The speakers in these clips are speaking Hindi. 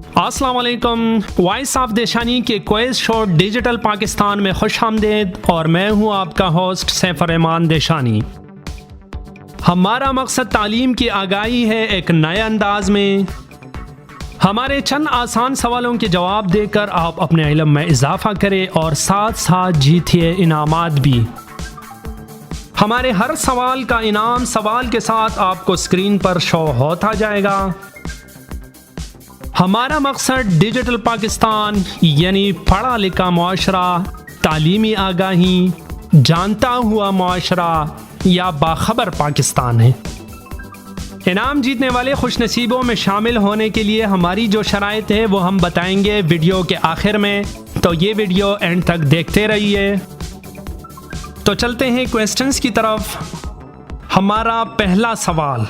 अस्सलाम वालेकुम। वॉइस ऑफ देशानी के क्विज शो डिजिटल पाकिस्तान में खुश आमदीद और मैं हूं आपका होस्ट सैफुर्रहमान देशानी। हमारा मकसद तालीम की आगाही है एक नए अंदाज में। हमारे चंद आसान सवालों के जवाब देकर आप अपने इल्म में इजाफा करें और साथ साथ जीतिए इनामात भी। हमारे हर सवाल का इनाम सवाल के साथ आपको स्क्रीन पर शो होता जाएगा। हमारा मकसद डिजिटल पाकिस्तान यानी पढ़ा लिखा मुआशरा, तालीमी आगाही, जानता हुआ मुआशरा या बाखबर पाकिस्तान है। इनाम जीतने वाले खुशनसीबों में शामिल होने के लिए हमारी जो शराइत है वो हम बताएंगे वीडियो के आखिर में, तो ये वीडियो एंड तक देखते रहिए। तो चलते हैं क्वेश्चंस की तरफ। हमारा पहला सवाल,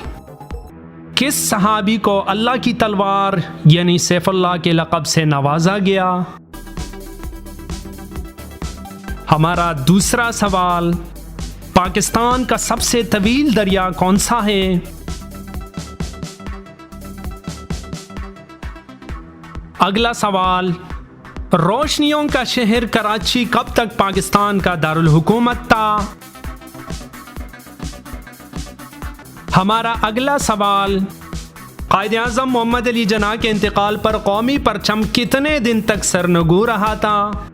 किस सहाबी को अल्लाह की तलवार यानी सैफुल्लाह के लक़ब से नवाजा गया? हमारा दूसरा सवाल, पाकिस्तान का सबसे तवील दरिया कौन सा है? अगला सवाल, रोशनियों का शहर कराची कब तक पाकिस्तान का दारुल हुकूमत था? हमारा अगला सवाल, कायद-ए-आज़म मोहम्मद अली जिन्ना के इंतकाल पर कौमी परचम कितने दिन तक सरनगू रहा था?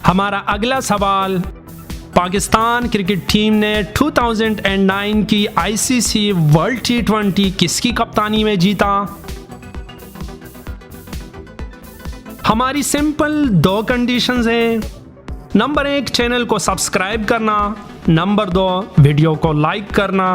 हमारा अगला सवाल, पाकिस्तान क्रिकेट टीम ने 2009 की आईसीसी वर्ल्ड T20 किसकी कप्तानी में जीता? हमारी सिंपल दो कंडीशंस हैं। नंबर 1, चैनल को सब्सक्राइब करना। नंबर 2, वीडियो को लाइक करना।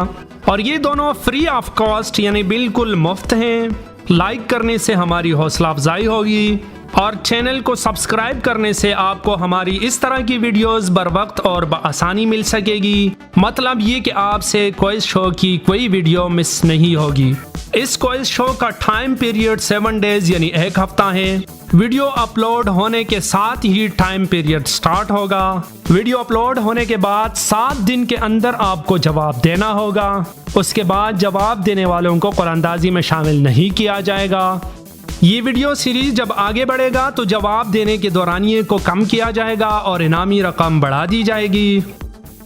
और ये दोनों फ्री ऑफ कॉस्ट यानी बिल्कुल मुफ्त हैं। लाइक करने से हमारी हौसला अफजाई होगी और चैनल को सब्सक्राइब करने से आपको हमारी इस तरह की वीडियोस बर वक्त और बआसानी मिल सकेगी। मतलब ये कि आपसे क्विज शो की कोई वीडियो मिस नहीं होगी। इस क्विज शो का टाइम पीरियड 7 डेज यानी 1 हफ्ता है। वीडियो अपलोड होने के साथ ही टाइम पीरियड स्टार्ट होगा। वीडियो अपलोड होने के बाद 7 दिन के अंदर आपको जवाब देना होगा। उसके बाद जवाब देने वालों को कुरानंदाजी में शामिल नहीं किया जाएगा। ये वीडियो सीरीज जब आगे बढ़ेगा तो जवाब देने के दौरानिए को कम किया जाएगा और इनामी रकम बढ़ा दी जाएगी।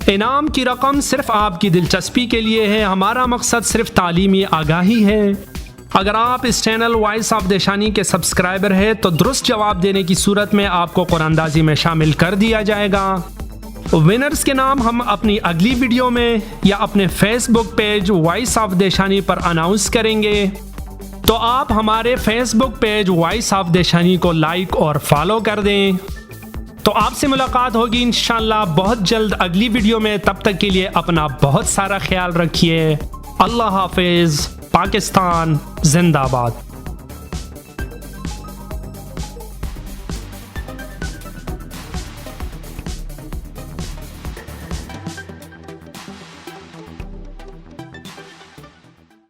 इनाम की रकम सिर्फ आपकी दिलचस्पी के लिए है। हमारा मकसद सिर्फ तालीमी आगाही है। अगर आप इस चैनल वॉइस ऑफ देशानी के सब्सक्राइबर हैं तो दुरुस्त जवाब देने की सूरत में आपको कुरानंदाजी में शामिल कर दिया जाएगा। विनर्स के नाम हम अपनी अगली वीडियो में या अपने फेसबुक पेज वॉइस ऑफ देशानी पर अनाउंस करेंगे। तो आप हमारे फेसबुक पेज वॉइस ऑफ देशानी को लाइक और फॉलो कर दें। तो आपसे मुलाकात होगी इंशाल्लाह बहुत जल्द अगली वीडियो में। तब तक के लिए अपना बहुत सारा ख्याल रखिए। अल्लाह हाफिज। पाकिस्तान जिंदाबाद।